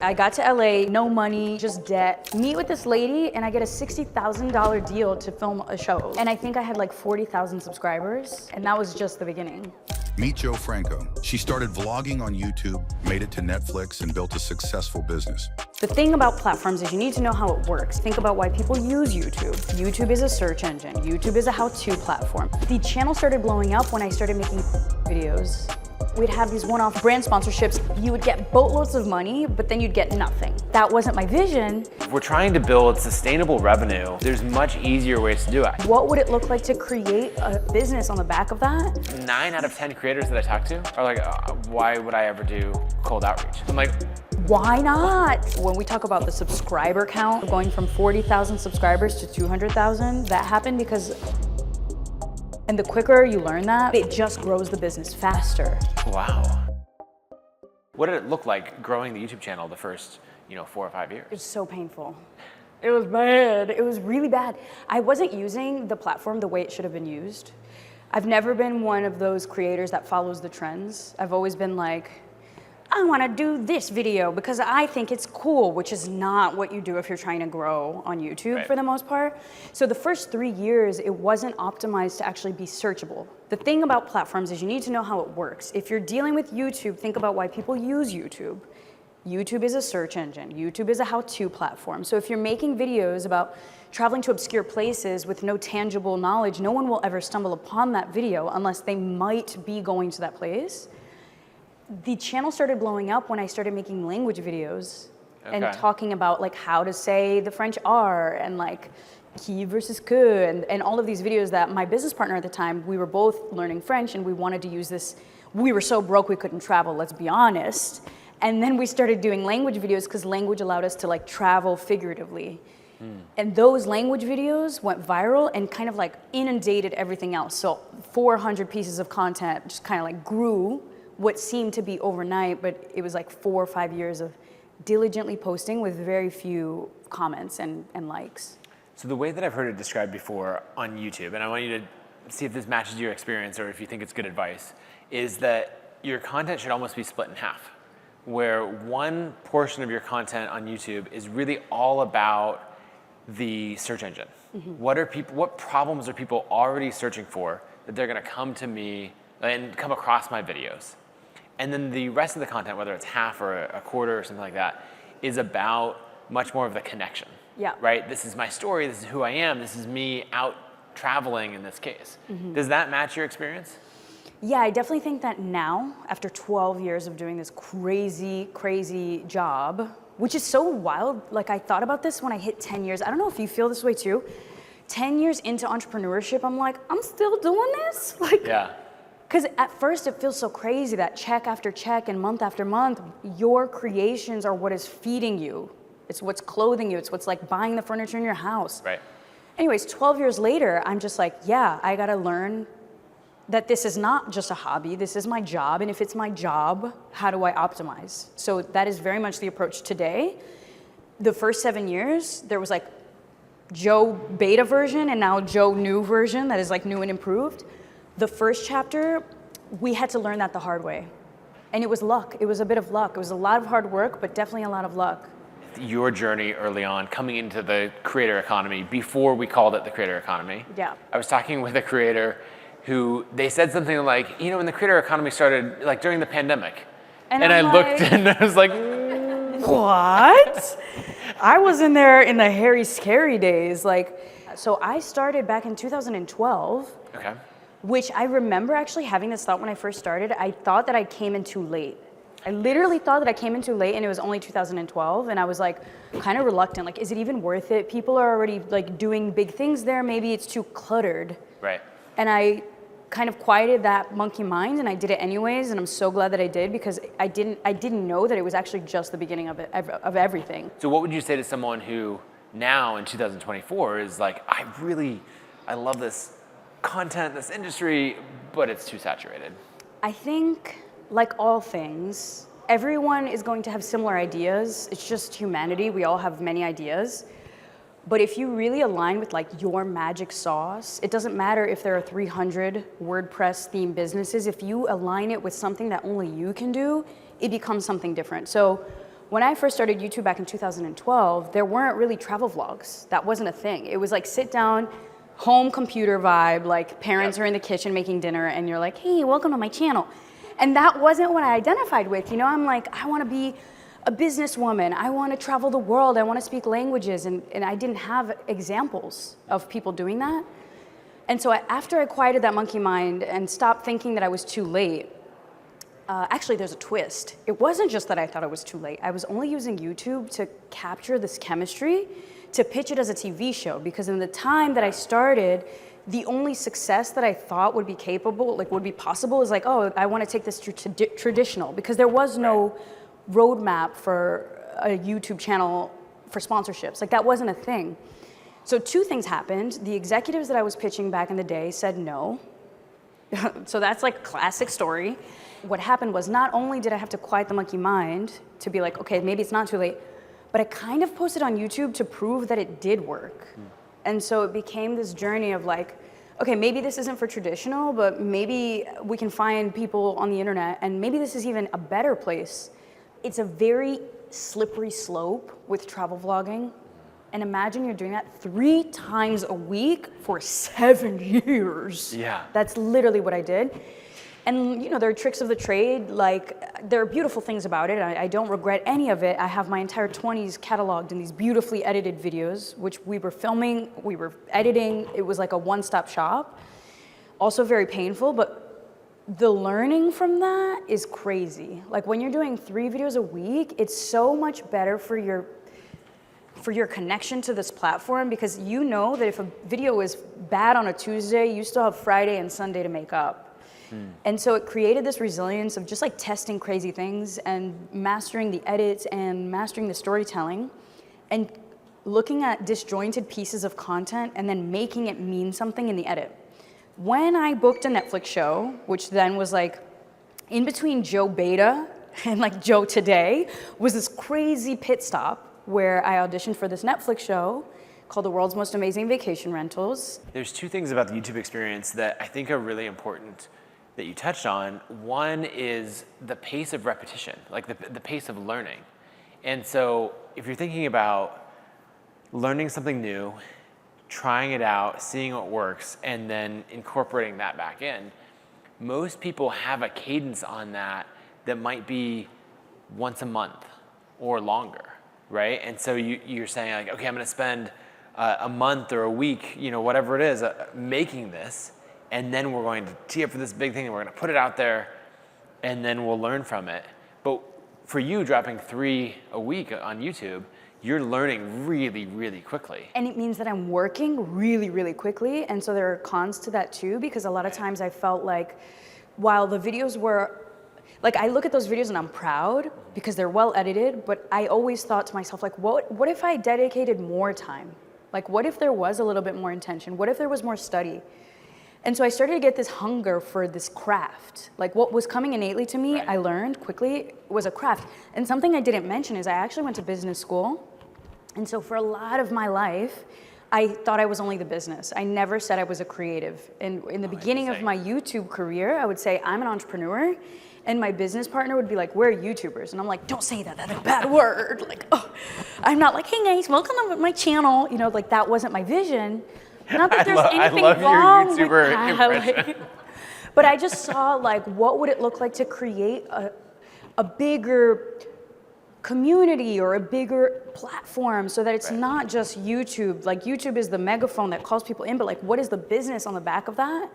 I got to LA, no money, just debt. Meet with this lady and I get a $60,000 deal to film a show. And I think I had like 40,000 subscribers, and that was just the beginning. Meet Jo Franco. She started vlogging on YouTube, made it to Netflix, and built a successful business. The thing about platforms is you need to know how it works. Think about why people use YouTube. YouTube is a search engine. YouTube is a how-to platform. The channel started blowing up when I started making videos. We'd have these one-off brand sponsorships. You would get boatloads of money, but then you'd get nothing. That wasn't my vision. If we're trying to build sustainable revenue, there's much easier ways to do it. What would it look like to create a business on the back of that? 9 out of 10 creators that I talk to are like, why would I ever do cold outreach? I'm like, why not? When we talk about the subscriber count, going from 40,000 subscribers to 200,000, that happened because, and the quicker you learn that, it just grows the business faster. wow. What did it look like growing the YouTube channel the first, 4 or 5 years? It was so painful. It was bad. It was really bad. I wasn't using the platform the way it should have been used. I've never been one of those creators that follows the trends. I've always been like, I want to do this video because I think it's cool, which is not what you do if you're trying to grow on YouTube for the most part. So the first 3 years, it wasn't optimized to actually be searchable. The thing about platforms is you need to know how it works. If you're dealing with YouTube, think about why people use YouTube. YouTube is a search engine. YouTube is a how-to platform. So if you're making videos about traveling to obscure places with no tangible knowledge, no one will ever stumble upon that video unless they might be going to that place. The channel started blowing up when I started making language videos and talking about like how to say the French R and like qui versus que and all of these videos that my business partner at the time, we were both learning French and we wanted to use this. We were so broke we couldn't travel, let's be honest. And then we started doing language videos because language allowed us to like travel figuratively. And those language videos went viral and kind of like inundated everything else. So 400 pieces of content just kind of like grew what seemed to be overnight, but it was like 4 or 5 years of diligently posting with very few comments and likes. So the way that I've heard it described before on YouTube, and I want you to see if this matches your experience or if you think it's good advice, is that your content should almost be split in half, where one portion of your content on YouTube is really all about the search engine. What problems are people already searching for that they're gonna come to me and come across my videos? And then the rest of the content, whether it's half or a quarter or something like that, is about much more of the connection. Yeah. Right? This is my story, this is who I am, this is me out traveling in this case. Does that match your experience? Yeah, I definitely think that now, after 12 years of doing this crazy, crazy job, which is so wild, like I thought about this when I hit 10 years. I don't know if you feel this way too. 10 years into entrepreneurship, I'm like, I'm still doing this? Like, Yeah. Because at first it feels so crazy that check after check and month after month, your creations are what is feeding you. It's what's clothing you. It's what's like buying the furniture in your house. Right. Anyways, 12 years later, I'm just like, yeah, I gotta learn that this is not just a hobby, this is my job. And if it's my job, how do I optimize? So that is very much the approach today. The first 7 years, there was like Jo beta version and now Jo new version that is like new and improved. The first chapter, we had to learn that the hard way. And it was luck. It was a bit of luck. It was a lot of hard work, but definitely a lot of luck. Your journey early on, coming into the creator economy, before we called it the creator economy. Yeah. I was talking with a creator who, they said something like, when the creator economy started, like during the pandemic. And I looked and I was like, what? I was in there in the hairy, scary days. So I started back in 2012. Okay. Which I remember actually having this thought when I first started. I thought that I came in too late. I literally thought that I came in too late and it was only 2012 and I was like kind of reluctant, like is it even worth it? People are already like doing big things there, maybe it's too cluttered. Right. And I kind of quieted that monkey mind and I did it anyways, and I'm so glad that I did because I didn't know that it was actually just the beginning of everything. So what would you say to someone who now in 2024 is like, I love this content, this industry, but it's too saturated? I think, like all things, everyone is going to have similar ideas. It's just humanity. We all have many ideas. But if you really align with like your magic sauce, it doesn't matter if there are 300 WordPress themed businesses. If you align it with something that only you can do, it becomes something different. So When I first started YouTube back in 2012, there weren't really travel vlogs. That wasn't a thing. It was like sit down, home computer vibe, like parents are in the kitchen making dinner and you're like, hey, welcome to my channel. And that wasn't what I identified with. You know, I'm like, I want to be a businesswoman. I want to travel the world. I want to speak languages. And I didn't have examples of people doing that. And so after I quieted that monkey mind and stopped thinking that I was too late, actually, there's a twist. It wasn't just that I thought it was too late. I was only using YouTube to capture this chemistry, to pitch it as a TV show, because in the time that I started, the only success that I thought would be capable, like would be possible, is like, oh, I want to take this traditional, because there was no roadmap for a YouTube channel for sponsorships. Like that wasn't a thing. So two things happened. The executives that I was pitching back in the day said no. So that's like a classic story. What happened was not only did I have to quiet the monkey mind to be like, okay, maybe it's not too late, but I kind of posted on YouTube to prove that it did work. And so it became this journey of like, okay, maybe this isn't for traditional, but maybe we can find people on the internet, and maybe this is even a better place. It's a very slippery slope with travel vlogging. And imagine you're doing that 3 times a week for 7 years. Yeah. That's literally what I did. And you know, there are tricks of the trade, like there are beautiful things about it. I don't regret any of it. I have my entire 20s cataloged in these beautifully edited videos, which we were filming, we were editing. It was like a one-stop shop. Also very painful, but the learning from that is crazy. Like when you're doing 3 videos a week, it's so much better for your connection to this platform, because you know that if a video is bad on a Tuesday, you still have Friday and Sunday to make up. And so it created this resilience of just like testing crazy things and mastering the edits and mastering the storytelling and looking at disjointed pieces of content and then making it mean something in the edit. When I booked a Netflix show, which then was like in between Joe Beta and like Joe Today, was this crazy pit stop where I auditioned for this Netflix show called The World's Most Amazing Vacation Rentals. There's 2 things about the YouTube experience that I think are really important that you touched on. One is the pace of repetition, like the pace of learning. And so if you're thinking about learning something new, trying it out, seeing what works, and then incorporating that back in, most people have a cadence on that might be once a month or longer, right? And so you're saying like, okay, I'm gonna spend a month or a week, you know, whatever it is, making this, and then we're going to tee up for this big thing, and we're going to put it out there, and then we'll learn from it. But for you, dropping 3 a week on YouTube, you're learning really, really quickly. And it means that I'm working really, really quickly, and so there are cons to that too, because a lot of times I felt like while the videos were, like I look at those videos and I'm proud because they're well edited, but I always thought to myself, like, what if I dedicated more time? Like, what if there was a little bit more intention? What if there was more study? And so I started to get this hunger for this craft. Like what was coming innately to me, I learned quickly, was a craft. And something I didn't mention is I actually went to business school. And so for a lot of my life, I thought I was only the business. I never said I was a creative. And in the beginning of my YouTube career, I would say I'm an entrepreneur. And my business partner would be like, we're YouTubers. And I'm like, don't say that, that's a bad word. Like, oh, I'm not like, hey guys, welcome to my channel. You know, like that wasn't my vision. Not that there's anything wrong with that. But I just saw like, what would it look like to create a bigger community or a bigger platform so that it's not just YouTube. Like YouTube is the megaphone that calls people in, but like what is the business on the back of that?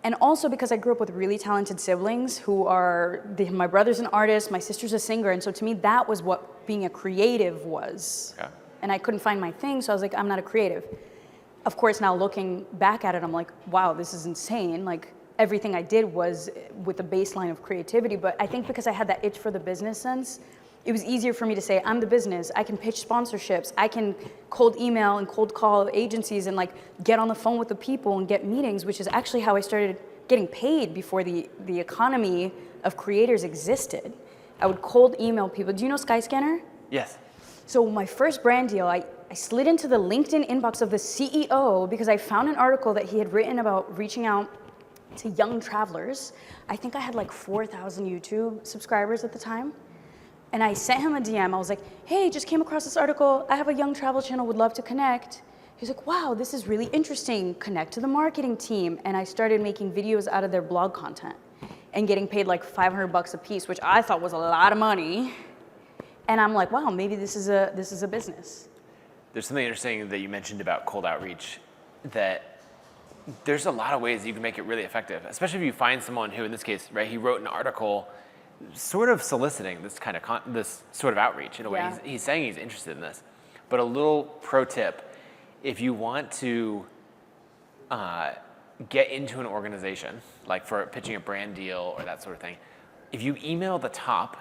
And also because I grew up with really talented siblings who are, my brother's an artist, my sister's a singer, and so to me that was what being a creative was. Yeah. And I couldn't find my thing, so I was like, I'm not a creative. Of course, now looking back at it, I'm like, wow, this is insane. Like everything I did was with the baseline of creativity, but I think because I had that itch for the business sense, it was easier for me to say, I'm the business, I can pitch sponsorships, I can cold email and cold call agencies and like get on the phone with the people and get meetings, which is actually how I started getting paid before the economy of creators existed. I would cold email people. Do you know Skyscanner? Yes. So my first brand deal, I slid into the LinkedIn inbox of the CEO because I found an article that he had written about reaching out to young travelers. I think I had like 4,000 YouTube subscribers at the time. And I sent him a DM. I was like, hey, just came across this article. I have a young travel channel, would love to connect. He was like, wow, this is really interesting. Connect to the marketing team. And I started making videos out of their blog content and getting paid like $500 a piece, which I thought was a lot of money. And I'm like, wow, maybe this is a business. There's something interesting that you mentioned about cold outreach, that there's a lot of ways you can make it really effective, especially if you find someone who, in this case, right, he wrote an article sort of soliciting this kind of this sort of outreach in a way. Yeah. He's saying he's interested in this. But a little pro tip, if you want to get into an organization, like for pitching a brand deal or that sort of thing, if you email the top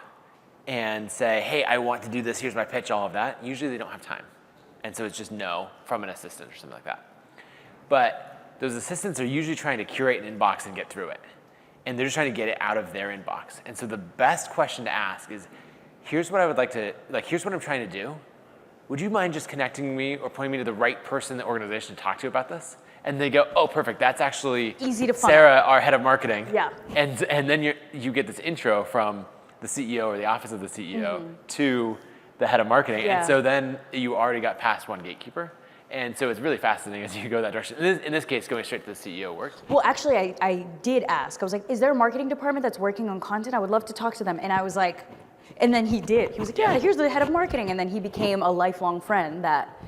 and say, hey, I want to do this, here's my pitch, all of that, usually they don't have time. And so it's just no from an assistant or something like that. But those assistants are usually trying to curate an inbox and get through it. And they're just trying to get it out of their inbox. And so the best question to ask is, here's what I would like to, here's what I'm trying to do. Would you mind just connecting me or pointing me to the right person in the organization to talk to about this? And they go, oh, perfect, that's actually easy to find. Sarah, our head of marketing. Yeah. And then you get this intro from the CEO or the office of the CEO to the head of marketing. Yeah. And so then you already got past one gatekeeper. And so it's really fascinating as you go that direction. In this case, going straight to the CEO works. Well, actually, I did ask. I was like, is there a marketing department that's working on content? I would love to talk to them. And I was like, and then he did. He was like, yeah, here's the head of marketing. And then he became a lifelong friend that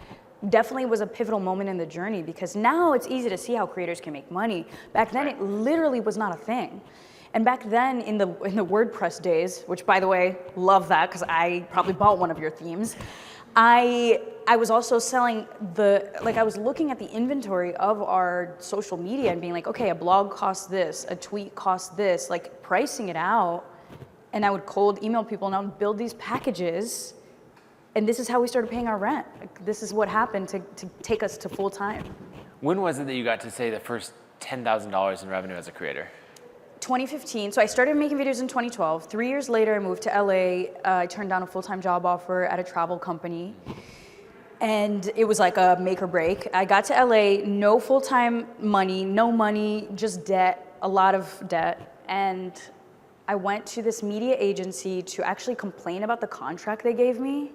definitely was a pivotal moment in the journey, because now it's easy to see how creators can make money. Back then, it literally was not a thing. And back then, in the WordPress days, which, by the way, love that, because I probably bought one of your themes, I was also selling I was looking at the inventory of our social media and being like, okay, a blog costs this, a tweet costs this, like pricing it out. And I would cold email people and I would build these packages. And this is how we started paying our rent. Like, this is what happened to take us to full time. When was it that you got to say the first $10,000 in revenue as a creator? 2015. So I started making videos in 2012. 3 years later, I moved to LA. I turned down a full-time job offer at a travel company. And it was like a make or break. I got to LA, no full-time money, no money, just debt, a lot of debt. And I went to this media agency to actually complain about the contract they gave me,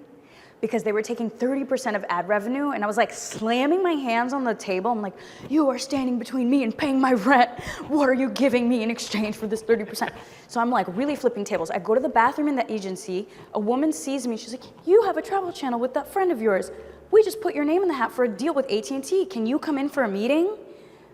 because they were taking 30% of ad revenue, and I was like slamming my hands on the table. I'm like, you are standing between me and paying my rent. What are you giving me in exchange for this 30%? So I'm like really flipping tables. I go to the bathroom in the agency, a woman sees me, she's like, you have a travel channel with that friend of yours. We just put your name in the hat for a deal with AT&T. Can you come in for a meeting?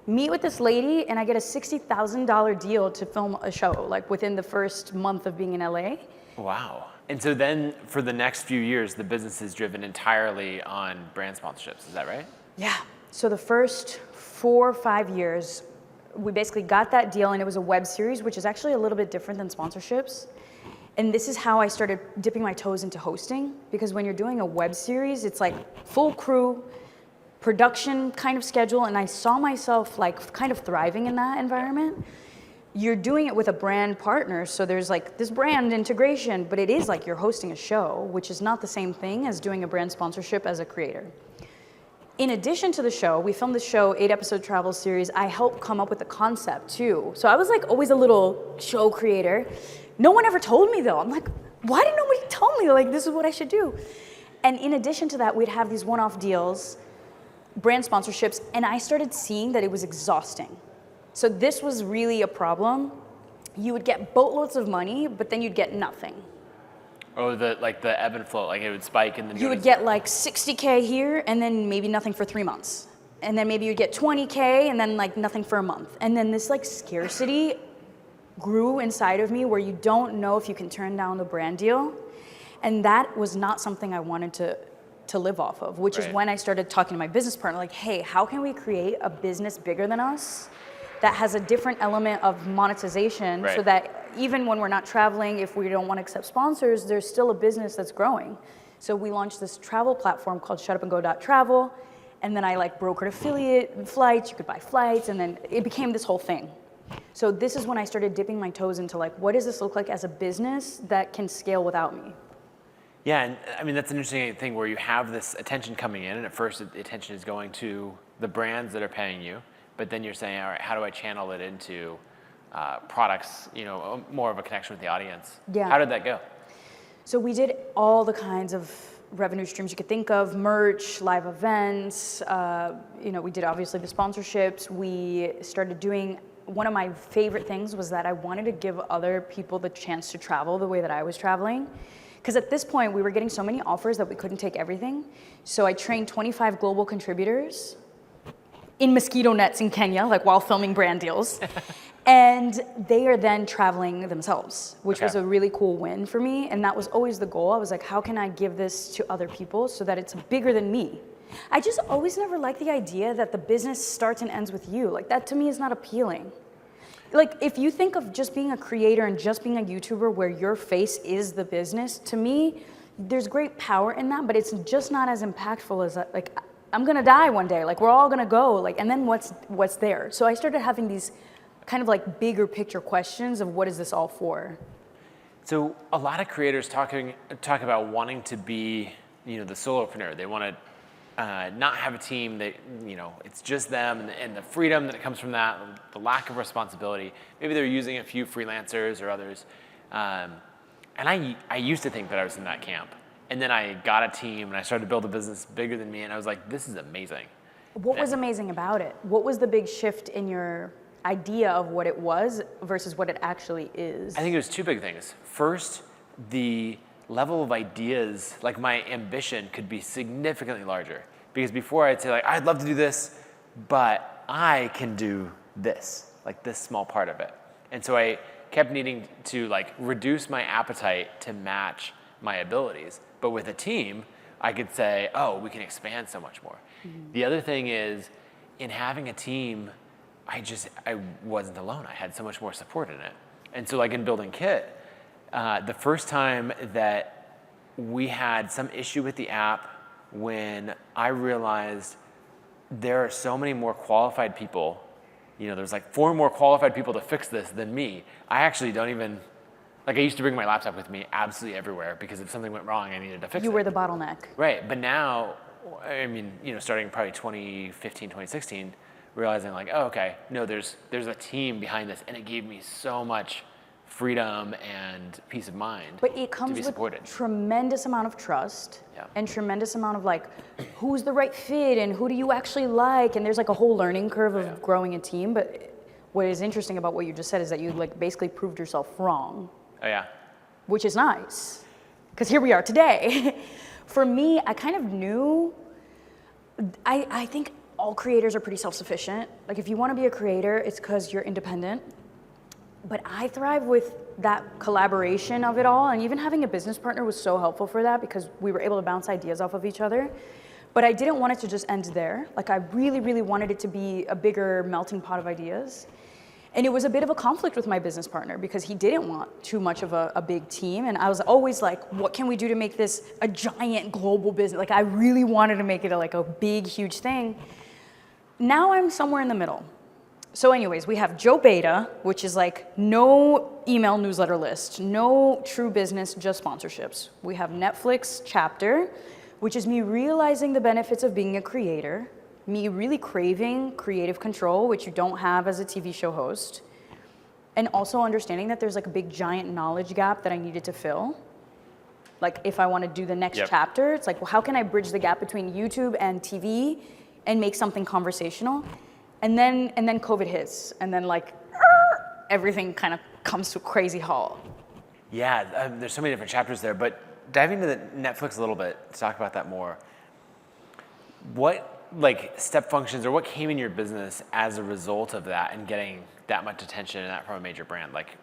Meet with this lady, and I get a $60,000 deal to film a show, like within the first month of being in LA. Wow. And so then for the next few years, the business is driven entirely on brand sponsorships. Is that right? Yeah. So the first 4 or 5 years, we basically got that deal, and it was a web series, which is actually a little bit different than sponsorships. And this is how I started dipping my toes into hosting, because when you're doing a web series, it's like full crew, production kind of schedule, and I saw myself like kind of thriving in that environment. You're doing it with a brand partner, so there's like this brand integration, but it is like you're hosting a show, which is not the same thing as doing a brand sponsorship as a creator. In addition to the show, we filmed the show, 8-episode travel series. I helped come up with the concept too. So I was like always a little show creator. No one ever told me though. I'm like, why didn't nobody tell me, like, this is what I should do? And in addition to that, we'd have these one-off deals, brand sponsorships, and I started seeing that it was exhausting. So this was really a problem. You would get boatloads of money, but then you'd get nothing. Oh, the ebb and flow, like it would spike and then you would get like 60K here, and then maybe nothing for 3 months. And then maybe you'd get 20K, and then like nothing for a month. And then this like scarcity grew inside of me, where you don't know if you can turn down the brand deal. And that was not something I wanted to live off of, which is when I started talking to my business partner, like, hey, how can we create a business bigger than us that has a different element of monetization, so that even when we're not traveling, if we don't want to accept sponsors, there's still a business that's growing. So we launched this travel platform called shutupandgo.travel, and then I like brokered affiliate flights, you could buy flights, and then it became this whole thing. So this is when I started dipping my toes into like, what does this look like as a business that can scale without me? Yeah, and I mean, that's an interesting thing where you have this attention coming in, and at first the attention is going to the brands that are paying you. But then you're saying, all right, how do I channel it into products, more of a connection with the audience? Yeah. How did that go? So we did all the kinds of revenue streams you could think of, merch, live events, we did obviously the sponsorships. We started doing, one of my favorite things was that I wanted to give other people the chance to travel the way that I was traveling. Because at this point, we were getting so many offers that we couldn't take everything. So I trained 25 global contributors in mosquito nets in Kenya, like while filming brand deals. And they are then traveling themselves, which was a really cool win for me. And that was always the goal. I was like, how can I give this to other people so that it's bigger than me? I just always never liked the idea that the business starts and ends with you. Like that to me is not appealing. Like if you think of just being a creator and just being a YouTuber where your face is the business, to me, there's great power in that, but it's just not as impactful as like, I'm gonna die one day, like we're all gonna go, like, and then what's there? So I started having these kind of like bigger picture questions of what is this all for? So a lot of creators talk about wanting to be, the solopreneur. They want to not have a team that, it's just them and the freedom that comes from that, the lack of responsibility. Maybe they're using a few freelancers or others. And I used to think that I was in that camp. And then I got a team and I started to build a business bigger than me. And I was like, this is amazing. What was amazing about it? What was the big shift in your idea of what it was versus what it actually is? I think it was two big things. First, the level of ideas, like my ambition could be significantly larger. Because before I'd say like, I'd love to do this, but I can do this, like this small part of it. And so I kept needing to like reduce my appetite to match my abilities. But with a team, I could say, oh, we can expand so much more. Mm-hmm. The other thing is, in having a team, I wasn't alone. I had so much more support in it. And so like in building Kit, the first time that we had some issue with the app, when I realized there are so many more qualified people, there's like 4 more qualified people to fix this than me. I actually don't even, like I used to bring my laptop with me absolutely everywhere because if something went wrong, I needed to fix it. You were the bottleneck. Right, but now, starting probably 2015, 2016, realizing like, oh, okay, no, there's a team behind this, and it gave me so much freedom and peace of mind. But it comes with tremendous amount of trust and tremendous amount of like, who's the right fit and who do you actually like? And there's like a whole learning curve of growing a team. But what is interesting about what you just said is that you like basically proved yourself wrong. Oh yeah. Which is nice, because here we are today. For me, I kind of knew, I think all creators are pretty self-sufficient. Like if you want to be a creator, it's because you're independent. But I thrive with that collaboration of it all, and even having a business partner was so helpful for that because we were able to bounce ideas off of each other. But I didn't want it to just end there. Like I really, really wanted it to be a bigger melting pot of ideas. And it was a bit of a conflict with my business partner because he didn't want too much of a big team. And I was always like, what can we do to make this a giant global business? Like I really wanted to make it like a big, huge thing. Now I'm somewhere in the middle. So anyways, we have Joe Beta, which is like no email newsletter list, no true business, just sponsorships. We have Netflix chapter, which is me realizing the benefits of being a creator, me really craving creative control, which you don't have as a TV show host, and also understanding that there's like a big giant knowledge gap that I needed to fill. Like if I want to do the next chapter, it's like, well, how can I bridge the gap between YouTube and TV and make something conversational? And then COVID hits, and then like everything kind of comes to a crazy halt. Yeah, there's so many different chapters there, but diving into the Netflix a little bit to talk about that more. What like step functions or what came in your business as a result of that and getting that much attention and that from a major brand? Like,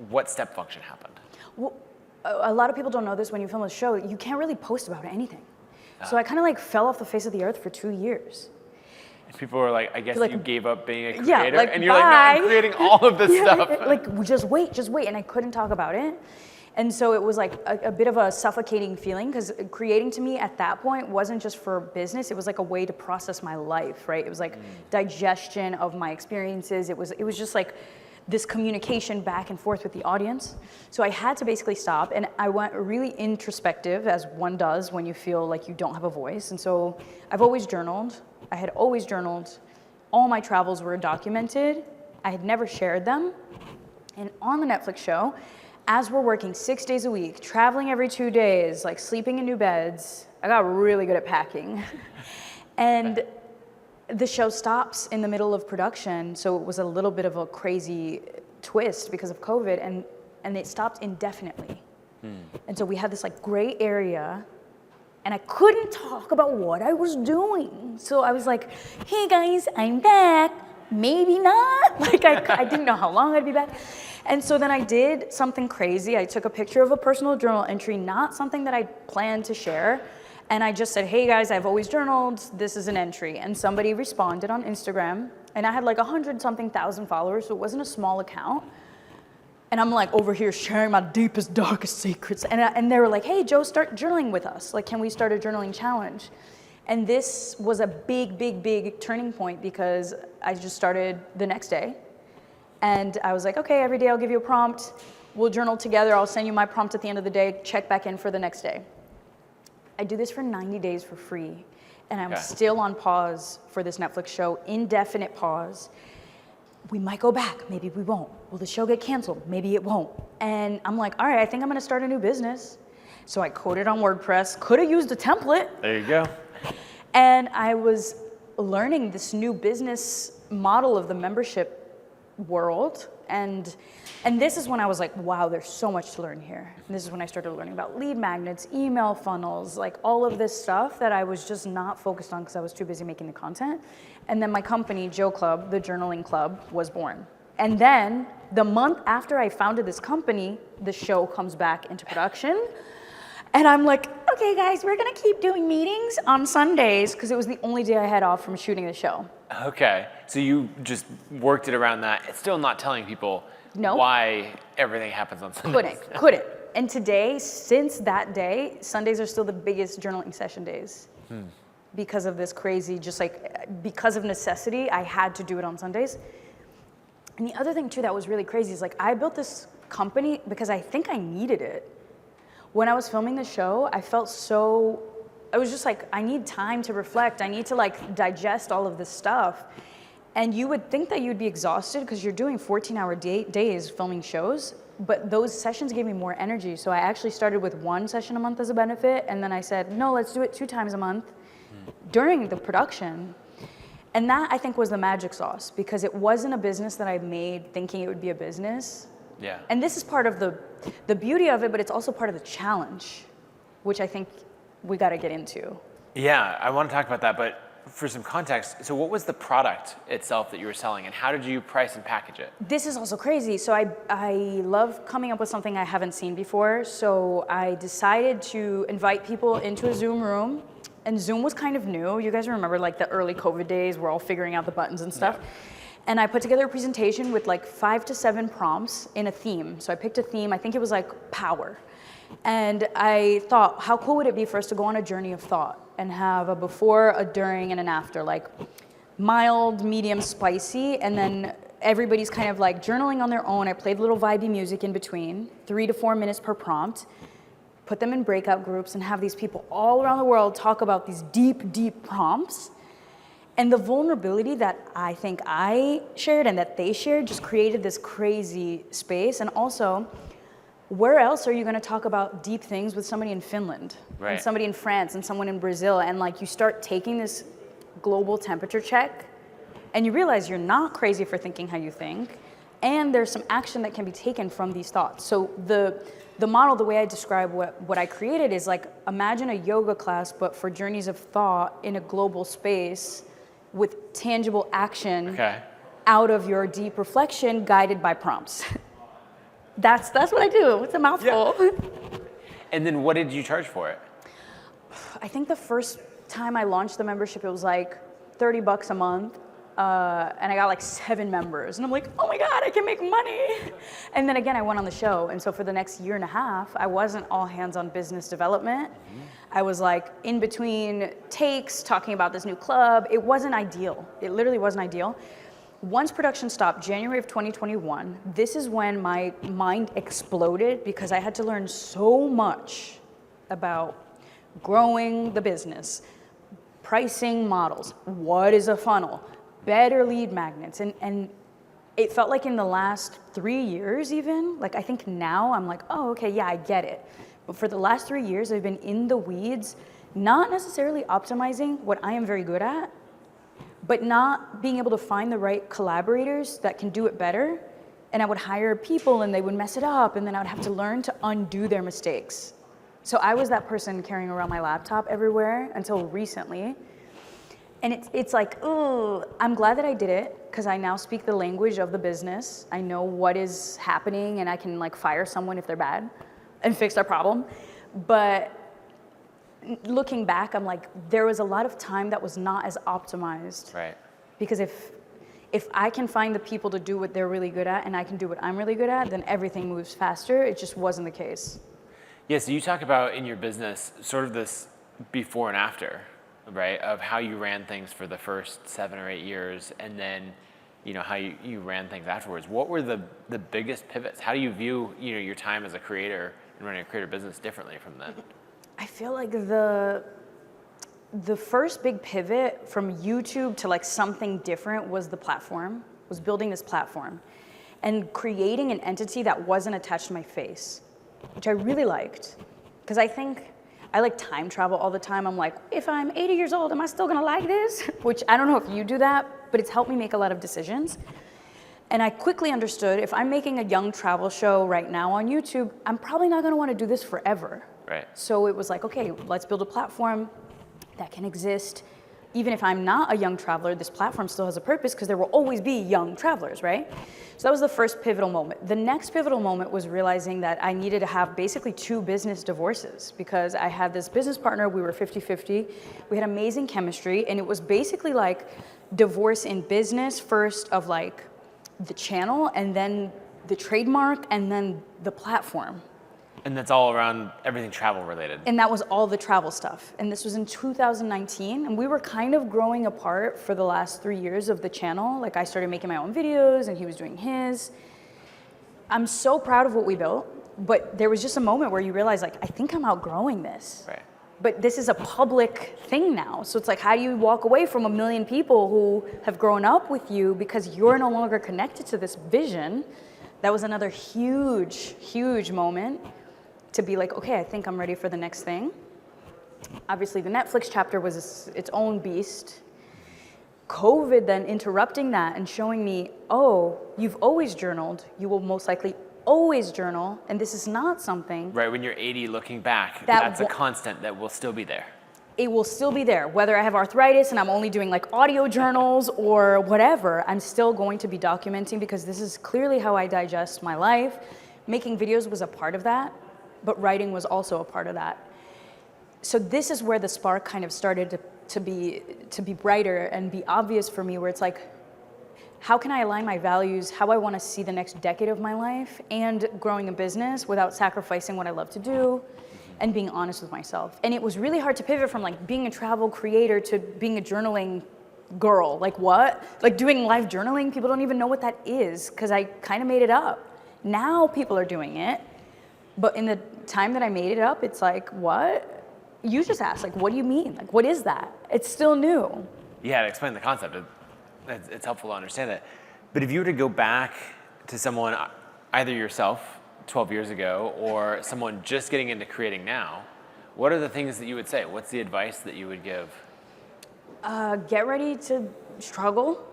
what step function happened? Well, a lot of people don't know this when you film a show, you can't really post about anything. So I kind of like fell off the face of the earth for 2 years. And people were like, I guess like, you gave up being a creator? Yeah, like, and you're like, no, I'm creating all of this stuff. Like, just wait. And I couldn't talk about it. And so it was like a bit of a suffocating feeling because creating to me at that point wasn't just for business. It was like a way to process my life, right? It was like digestion of my experiences. It was just like this communication back and forth with the audience. So I had to basically stop, and I went really introspective, as one does when you feel like you don't have a voice. And so I've always journaled. I had always journaled. All my travels were documented. I had never shared them. And on the Netflix show, as we're working 6 days a week, traveling every 2 days, like sleeping in new beds, I got really good at packing. And the show stops in the middle of production, so it was a little bit of a crazy twist because of COVID, and it stopped indefinitely. And so we had this like gray area, and I couldn't talk about what I was doing. So I was like, hey guys, I'm back. Maybe not. Like I didn't know how long I'd be back. And so then I did something crazy. I took a picture of a personal journal entry, not something that I planned to share. And I just said, hey guys, I've always journaled. This is an entry. And somebody responded on Instagram. And I had like 100-something thousand followers, so it wasn't a small account. And I'm like over here sharing my deepest, darkest secrets. And they were like, hey, Jo, start journaling with us. Like, can we start a journaling challenge? And this was a big, big, big turning point because I just started the next day. And I was like, okay, every day I'll give you a prompt. We'll journal together. I'll send you my prompt at the end of the day. Check back in for the next day. I do this for 90 days for free. And I'm still on pause for this Netflix show, indefinite pause. We might go back, maybe we won't. Will the show get canceled? Maybe it won't. And I'm like, all right, I think I'm gonna start a new business. So I coded on WordPress, could have used a template. There you go. And I was learning this new business model of the membership world. And this is when I was like, wow, there's so much to learn here. And this is when I started learning about lead magnets, email funnels, like all of this stuff that I was just not focused on because I was too busy making the content. And then my company, Jo Club, the journaling club, was born. And then the month after I founded this company, the show comes back into production. And I'm like, okay guys, we're gonna keep doing meetings on Sundays because it was the only day I had off from shooting the show. Okay, so you just worked it around that. It's still not telling people why everything happens on Sundays. Couldn't. And today, since that day, Sundays are still the biggest journaling session days. Because of this crazy, just like, because of necessity, I had to do it on Sundays. And the other thing too that was really crazy is like, I built this company because I think I needed it. When I was filming the show, I felt so, I was just like, I need time to reflect. I need to like digest all of this stuff. And you would think that you'd be exhausted because you're doing 14-hour days filming shows, but those sessions gave me more energy. So I actually started with 1 session a month as a benefit, and then I said, no, let's do it 2 times a month during the production. And that I think was the magic sauce because it wasn't a business that I made thinking it would be a business. Yeah. And this is part of the beauty of it, but it's also part of the challenge, which I think we got to get into. Yeah, I want to talk about that, but for some context, so what was the product itself that you were selling and how did you price and package it? This is also crazy. So I love coming up with something I haven't seen before. So I decided to invite people into a Zoom room, and Zoom was kind of new. You guys remember like the early COVID days, we're all figuring out the buttons and stuff. Yeah. And I put together a presentation with like 5 to 7 prompts in a theme. So I picked a theme, I think it was like power. And I thought, how cool would it be for us to go on a journey of thought and have a before, a during, and an after, like mild, medium, spicy, and then everybody's kind of like journaling on their own. I played little vibey music in between, 3 to 4 minutes per prompt, put them in breakout groups and have these people all around the world talk about these deep, deep prompts. And the vulnerability that I think I shared and that they shared just created this crazy space. And also, where else are you gonna talk about deep things with somebody in Finland, right, and somebody in France and someone in Brazil? And like you start taking this global temperature check and you realize you're not crazy for thinking how you think. And there's some action that can be taken from these thoughts. So the model, the way I describe what I created is like, imagine a yoga class, but for journeys of thought in a global space with tangible action out of your deep reflection guided by prompts. That's what I do. It's a mouthful. Yeah. And then what did you charge for it? I think the first time I launched the membership, it was like $30 a month. And I got like 7 members. And I'm like, oh my God, I can make money. And then again, I went on the show. And so for the next 1.5 years, I wasn't all hands on business development. I was like in between takes, talking about this new club. It wasn't ideal. It literally wasn't ideal. Once production stopped, January of 2021, this is when my mind exploded because I had to learn so much about growing the business, pricing models, what is a funnel, better lead magnets. And it felt like in the last 3 years even, like I think now I'm like, oh, okay, yeah, I get it. But for the last 3 years, I've been in the weeds, not necessarily optimizing what I am very good at, but not being able to find the right collaborators that can do it better. And I would hire people and they would mess it up, and then I would have to learn to undo their mistakes. So I was that person carrying around my laptop everywhere until recently. And it's like, ooh, I'm glad that I did it, because I now speak the language of the business. I know what is happening, and I can like fire someone if they're bad and fix their problem. But looking back, I'm like, there was a lot of time that was not as optimized. Right. Because if I can find the people to do what they're really good at, and I can do what I'm really good at, then everything moves faster. It just wasn't the case. Yeah, so you talk about in your business sort of this before and after, right, of how you ran things for the first 7 or 8 years, and then how you ran things afterwards. What were the biggest pivots? How do you view your time as a creator and running a creator business differently from then? I feel like the first big pivot from YouTube to like something different was the platform, was building this platform and creating an entity that wasn't attached to my face, which I really liked. Because I think I like time travel all the time. I'm like, if I'm 80 years old, am I still gonna like this? Which I don't know if you do that, but it's helped me make a lot of decisions. And I quickly understood, if I'm making a young travel show right now on YouTube, I'm probably not gonna wanna do this forever. Right. So it was like, okay, let's build a platform that can exist. Even if I'm not a young traveler, this platform still has a purpose, because there will always be young travelers, right? So that was the first pivotal moment. The next pivotal moment was realizing that I needed to have basically 2 business divorces, because I had this business partner, we were 50-50, we had amazing chemistry, and it was basically like divorce in business first of like the channel, and then the trademark, and then the platform. And that's all around everything travel related. And that was all the travel stuff. And this was in 2019. And we were kind of growing apart for the last 3 years of the channel. Like I started making my own videos and he was doing his. I'm so proud of what we built, but there was just a moment where you realize like, I think I'm outgrowing this. Right. But this is a public thing now. So it's like, how do you walk away from 1 million people who have grown up with you because you're no longer connected to this vision? That was another huge, huge moment. To be like, okay, I think I'm ready for the next thing. Obviously, the Netflix chapter was its own beast. COVID then interrupting that and showing me, oh, you've always journaled. You will most likely always journal, and this is not something. Right, when you're 80 looking back, that's a constant that will still be there. It will still be there. Whether I have arthritis and I'm only doing like audio journals or whatever, I'm still going to be documenting, because this is clearly how I digest my life. Making videos was a part of that, but writing was also a part of that. So this is where the spark kind of started to be brighter and be obvious for me, where it's like, how can I align my values, how I want to see the next decade of my life, and growing a business without sacrificing what I love to do and being honest with myself. And it was really hard to pivot from like being a travel creator to being a journaling girl. Like what? Like doing live journaling? People don't even know what that is, because I kind of made it up. Now people are doing it. But in the time that I made it up, it's like, what? You just asked, like, what do you mean? Like, what is that? It's still new. Yeah, to explain the concept, it's helpful to understand it. But if you were to go back to someone, either yourself 12 years ago or someone just getting into creating now, what are the things that you would say? What's the advice that you would give? Get ready to struggle.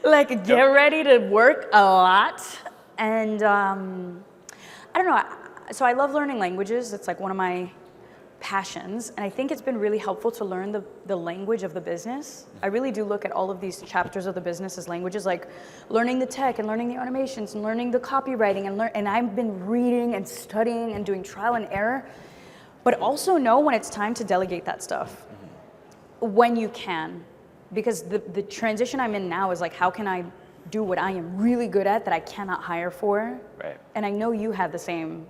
Like, get ready to work a lot. And I don't know, so I love learning languages. It's like one of my passions. And I think it's been really helpful to learn the language of the business. I really do look at all of these chapters of the business as languages, like learning the tech and learning the automations and learning the copywriting. And I've been reading and studying and doing trial and error, but also know when it's time to delegate that stuff, when you can. Because the transition I'm in now is like, how can I do what I am really good at that I cannot hire for? Right. And I know you had the same.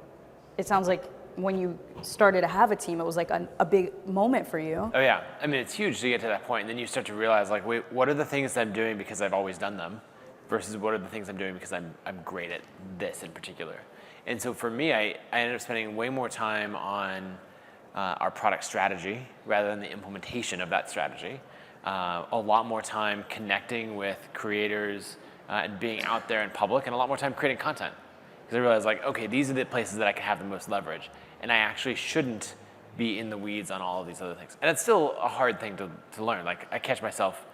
It sounds like when you started to have a team, it was like a big moment for you. Oh yeah, I mean, it's huge to get to that point, and then you start to realize, like, wait, what are the things that I'm doing because I've always done them, versus what are the things I'm doing because I'm great at this in particular. And so for me, I ended up spending way more time on our product strategy rather than the implementation of that strategy. a lot more time connecting with creators and being out there in public, and a lot more time creating content. Because I realized, like, okay, these are the places that I can have the most leverage, and I actually shouldn't be in the weeds on all of these other things. And it's still a hard thing to learn. Like, I catch myself,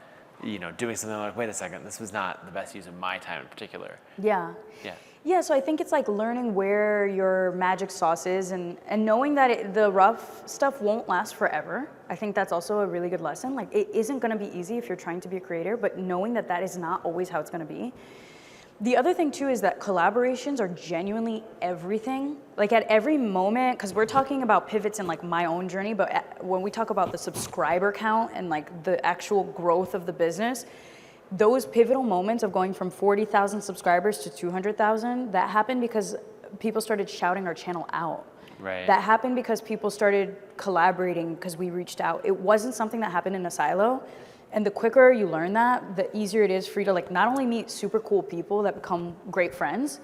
doing something like, wait a second, this was not the best use of my time in particular. Yeah. Yeah. Yeah, so I think it's like learning where your magic sauce is and knowing that the rough stuff won't last forever. I think that's also a really good lesson. Like, it isn't gonna be easy if you're trying to be a creator, but knowing that that is not always how it's gonna be. The other thing too is that collaborations are genuinely everything. Like at every moment, because we're talking about pivots in like my own journey, but when we talk about the subscriber count and like the actual growth of the business, those pivotal moments of going from 40,000 subscribers to 200,000, that happened because people started shouting our channel out. Right. That happened because people started collaborating because we reached out. It wasn't something that happened in a silo. And the quicker you learn that, the easier it is for you to like not only meet super cool people that become great friends,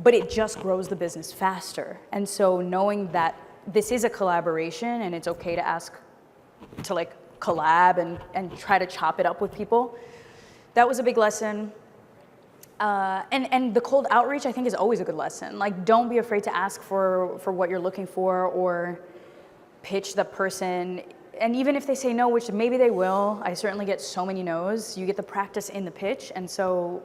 but it just grows the business faster. And so knowing that this is a collaboration and it's okay to ask to like collab and try to chop it up with people, that was a big lesson. And the cold outreach, I think, is always a good lesson. Like, don't be afraid to ask for what you're looking for or pitch the person. And even if they say no, which maybe they will, I certainly get so many no's, you get the practice in the pitch. And so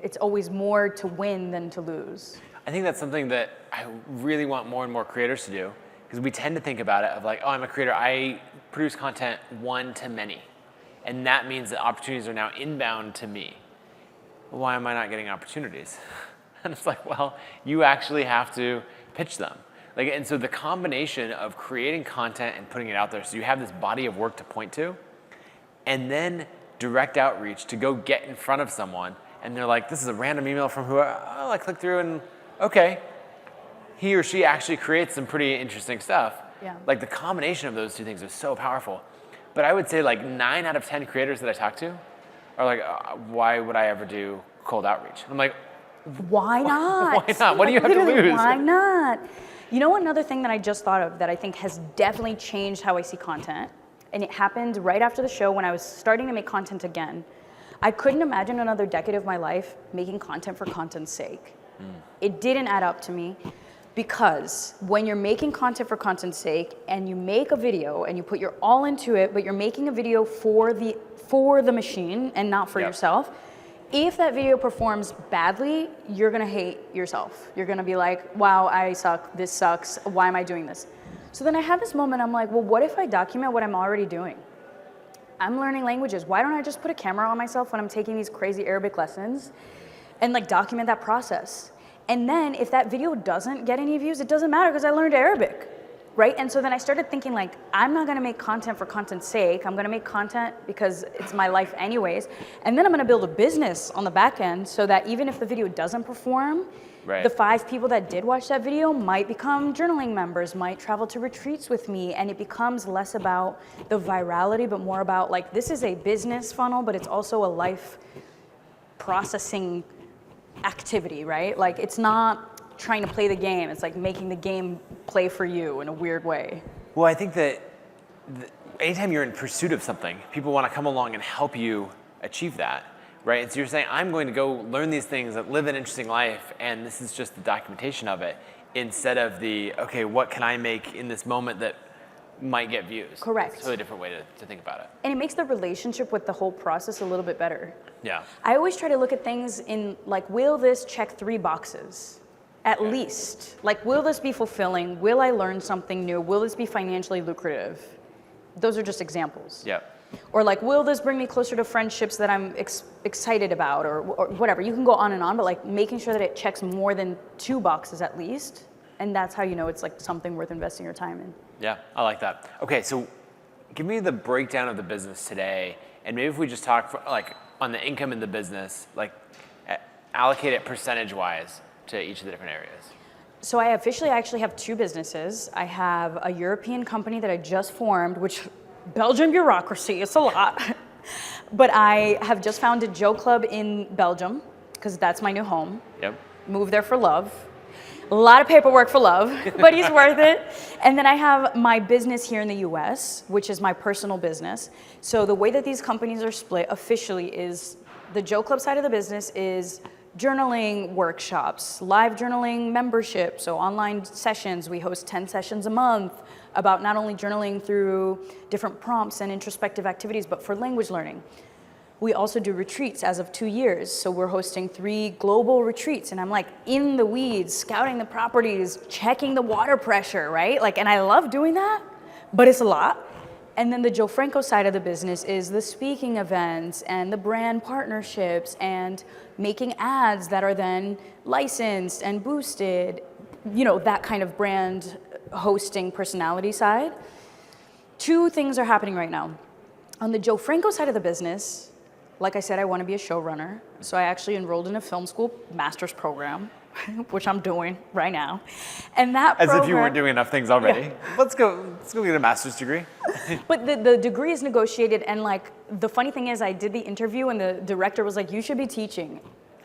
it's always more to win than to lose. I think that's something that I really want more and more creators to do, because we tend to think about it of like, oh, I'm a creator, I produce content one to many. And that means that opportunities are now inbound to me. Why am I not getting opportunities? And it's like, well, you actually have to pitch them. Like, and so the combination of creating content and putting it out there, so you have this body of work to point to, and then direct outreach to go get in front of someone, and they're like, this is a random email from who I click through and, okay, he or she actually creates some pretty interesting stuff. Yeah. Like the combination of those two things is so powerful. But I would say like 9 out of 10 creators that I talk to are like, why would I ever do cold outreach? And I'm like, why not? Why not? What do you have to lose? Why not? You know, another thing that I just thought of that I think has definitely changed how I see content, and it happened right after the show when I was starting to make content again. I couldn't imagine another decade of my life making content for content's sake. It didn't add up to me, because when you're making content for content's sake and you make a video and you put your all into it, but you're making a video for the machine and not for yourself, if that video performs badly, you're gonna hate yourself. You're gonna be like, wow, I suck, this sucks, why am I doing this? So then I had this moment, I'm like, well, what if I document what I'm already doing? I'm learning languages. Why don't I just put a camera on myself when I'm taking these crazy Arabic lessons and like document that process? And then if that video doesn't get any views, it doesn't matter because I learned Arabic, right? And so then I started thinking like, I'm not gonna make content for content's sake. I'm gonna make content because it's my life anyways. And then I'm gonna build a business on the back end so that even if the video doesn't perform, the 5 people that did watch that video might become journaling members, might travel to retreats with me, and it becomes less about the virality, but more about like, this is a business funnel, but it's also a life processing activity, right? Like, it's not trying to play the game, it's like making the game play for you in a weird way. Well, I think that anytime you're in pursuit of something, people want to come along and help you achieve that, right? And so you're saying, I'm going to go learn these things that live an interesting life, and this is just the documentation of it, instead of the, okay, what can I make in this moment that might get views? Correct. It's a totally different way to think about it. And it makes the relationship with the whole process a little bit better. Yeah. I always try to look at things in like, will this check 3 boxes? At least. Like, will this be fulfilling? Will I learn something new? Will this be financially lucrative? Those are just examples. Yeah. Or like, will this bring me closer to friendships that I'm excited about, or whatever. You can go on and on, but like making sure that it checks more than 2 boxes at least. And that's how you know it's like something worth investing your time in. Yeah, I like that. Okay, so give me the breakdown of the business today, and maybe if we just talk like on the income in the business, like allocate it percentage-wise to each of the different areas. So I officially actually have 2 businesses. I have a European company that I just formed, which Belgian bureaucracy, it's a lot. But I have just founded Jo Club in Belgium, because that's my new home. Yep. Moved there for love. A lot of paperwork for love, but he's worth it. And then I have my business here in the US, which is my personal business. So the way that these companies are split officially is the Jo Club side of the business is journaling workshops, live journaling membership, so online sessions. We host 10 sessions a month about not only journaling through different prompts and introspective activities, but for language learning. We also do retreats as of 2 years. So we're hosting 3 global retreats, and I'm like in the weeds, scouting the properties, checking the water pressure, right? Like, and I love doing that, but it's a lot. And then the Jo Franco side of the business is the speaking events and the brand partnerships and making ads that are then licensed and boosted, you know, that kind of brand hosting personality side. 2 things are happening right now. On the Jo Franco side of the business, like I said, I want to be a showrunner. So I actually enrolled in a film school master's program, which I'm doing right now. And that As program, if you weren't doing enough things already. Yeah. Let's go get a master's degree. But the degree is negotiated, and like the funny thing is I did the interview and the director was like, you should be teaching.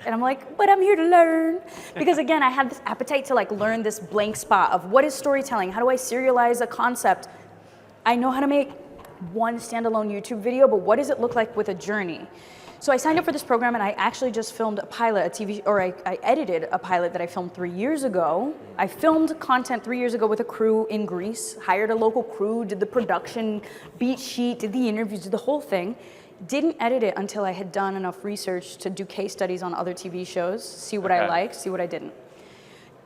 And I'm like, but I'm here to learn. Because again, I had this appetite to like learn this blank spot of what is storytelling? How do I serialize a concept? I know how to make one standalone YouTube video, but what does it look like with a journey? So I signed up for this program, and I actually just filmed a pilot, I edited a pilot that I filmed 3 years ago. I filmed content 3 years ago with a crew in Greece, hired a local crew, did the production, beat sheet, did the interviews, did the whole thing. Didn't edit it until I had done enough research to do case studies on other TV shows, see what I liked, see what I didn't.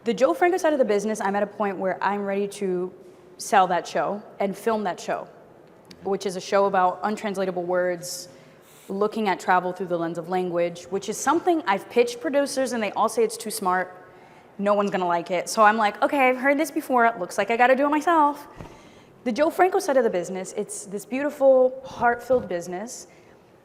The Jo Franco side of the business, I'm at a point where I'm ready to sell that show and film that show, which is a show about untranslatable words, looking at travel through the lens of language, which is something I've pitched producers and they all say it's too smart. No one's gonna like it. So I'm like, okay, I've heard this before. It looks like I gotta do it myself. The Jo Franco side of the business, it's this beautiful, heart-filled business.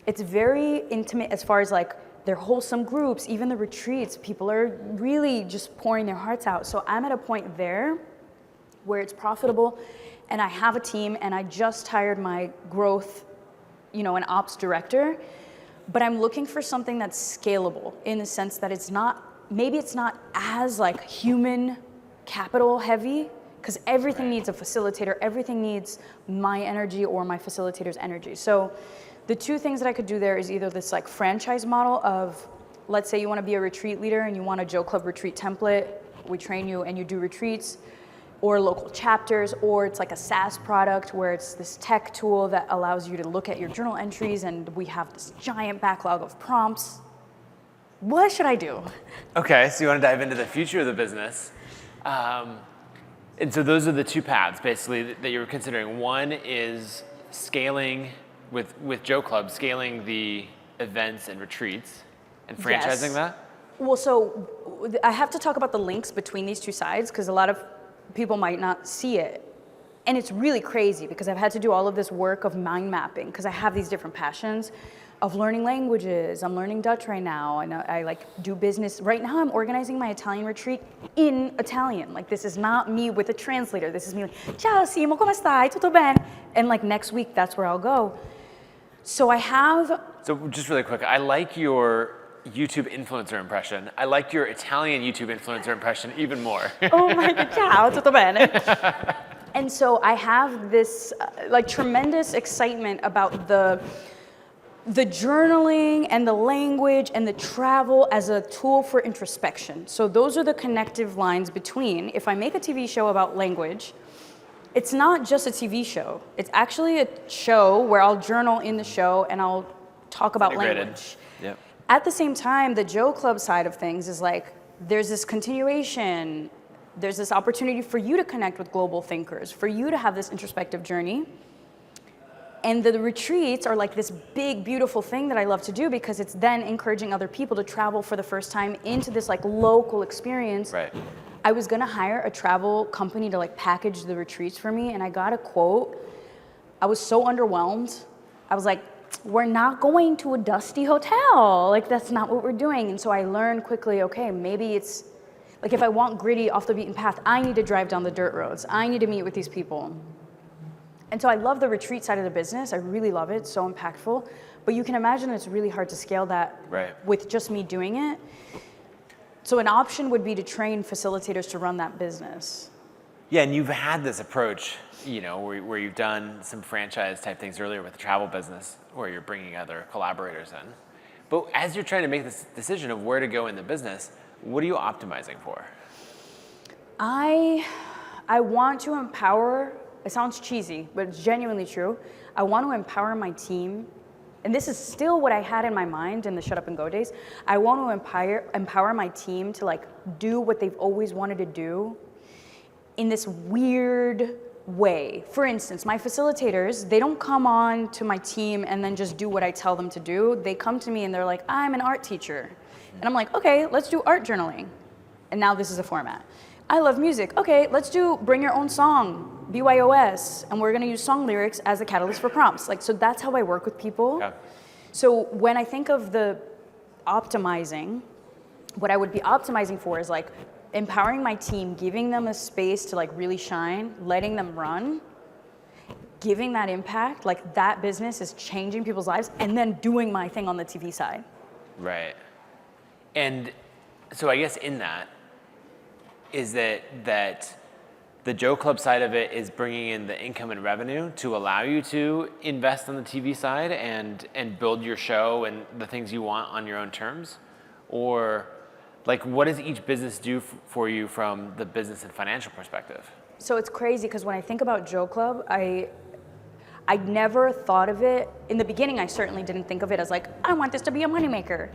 It's very intimate as far as like their wholesome groups, even the retreats, people are really just pouring their hearts out. So I'm at a point there where it's profitable and I have a team, and I just hired my growth, you know, an ops director, but I'm looking for something that's scalable in the sense that it's not, maybe it's not as like human capital heavy, because everything needs a facilitator, everything needs my energy or my facilitator's energy. So the 2 things that I could do there is either this like franchise model of, let's say you want to be a retreat leader and you want a Jo Club retreat template, we train you and you do retreats, or local chapters, or it's like a SaaS product where it's this tech tool that allows you to look at your journal entries, and we have this giant backlog of prompts. What should I do? Okay, so you want to dive into the future of the business. And so those are the 2 paths, basically, that you're considering. One is scaling with Jo Club, scaling the events and retreats, and franchising that? Well, so I have to talk about the links between these 2 sides, because a lot of people might not see it. And it's really crazy because I've had to do all of this work of mind mapping because I have these different passions of learning languages. I'm learning Dutch right now, and I like do business. Right now I'm organizing my Italian retreat in Italian. Like, this is not me with a translator. This is me like, ciao Simo, come stai? Tutto bene? And like next week, that's where I'll go. So I have... So just really quick, I like your YouTube influencer impression. I like your Italian YouTube influencer impression even more. Oh my God, ciao, tutto bene? And so I have this like tremendous excitement about the journaling and the language and the travel as a tool for introspection. So those are the connective lines between, if I make a TV show about language, it's not just a TV show. It's actually a show where I'll journal in the show and I'll talk about language. Yep. At the same time, the Jo Club side of things is like, there's this continuation, there's this opportunity for you to connect with global thinkers, for you to have this introspective journey. And the retreats are like this big, beautiful thing that I love to do because it's then encouraging other people to travel for the first time into this like local experience. Right. I was gonna hire a travel company to like package the retreats for me, and I got a quote. I was so underwhelmed. I was like, we're not going to a dusty hotel. Like, that's not what we're doing. And so I learned quickly, okay, maybe it's, like if I want gritty off the beaten path, I need to drive down the dirt roads. I need to meet with these people. And so I love the retreat side of the business. I really love it, it's so impactful. But you can imagine it's really hard to scale that with just me doing it. So an option would be to train facilitators to run that business. Yeah, and you've had this approach, where you've done some franchise type things earlier with the travel business, where you're bringing other collaborators in. But as you're trying to make this decision of where to go in the business, what are you optimizing for? I want to empower, it sounds cheesy, but it's genuinely true. I want to empower my team, and this is still what I had in my mind in the Shut Up and Go days. I want to empower my team to like do what they've always wanted to do in this weird way. For instance, my facilitators, they don't come on to my team and then just do what I tell them to do. They come to me and they're like, I'm an art teacher. And I'm like, okay, let's do art journaling. And now this is a format. I love music. Okay, let's do bring your own song, BYOS, and we're gonna use song lyrics as a catalyst for prompts. Like, so that's how I work with people. Okay. So when I think of the optimizing, what I would be optimizing for is like empowering my team, giving them a space to like really shine, letting them run, giving that impact, like that business is changing people's lives, and then doing my thing on the TV side. Right. And so I guess in that is that the Joe Club side of it is bringing in the income and revenue to allow you to invest on the TV side and build your show and the things you want on your own terms? Or like, what does each business do for you from the business and financial perspective? So it's crazy because when I think about Joe Club, I never thought of it. In the beginning, I certainly didn't think of it as like, I want this to be a moneymaker.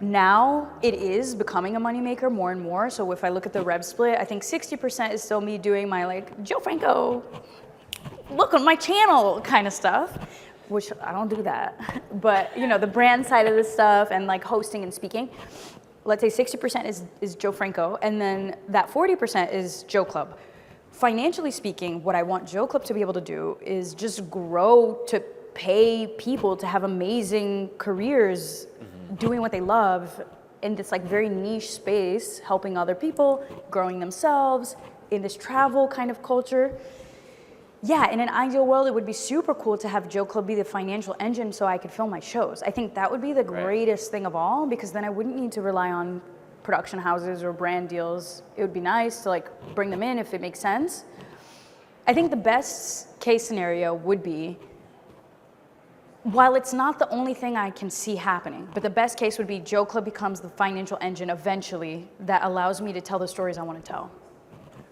Now it is becoming a moneymaker more and more. So if I look at the rev split, I think 60% is still me doing my like, Jo Franco, look on my channel kind of stuff, which I don't do that. But the brand side of the stuff and like hosting and speaking, let's say 60% is Jo Franco, and then that 40% is Joe Club. Financially speaking, what I want Joe Club to be able to do is just grow to pay people to have amazing careers doing what they love in this like very niche space, helping other people, growing themselves in this travel kind of culture. Yeah, in an ideal world, it would be super cool to have Joe Club be the financial engine so I could film my shows. I think that would be the greatest thing of all, because then I wouldn't need to rely on production houses or brand deals. It would be nice to like bring them in if it makes sense. I think the best case scenario would be, while it's not the only thing I can see happening, but the best case would be Joe Club becomes the financial engine eventually that allows me to tell the stories I want to tell.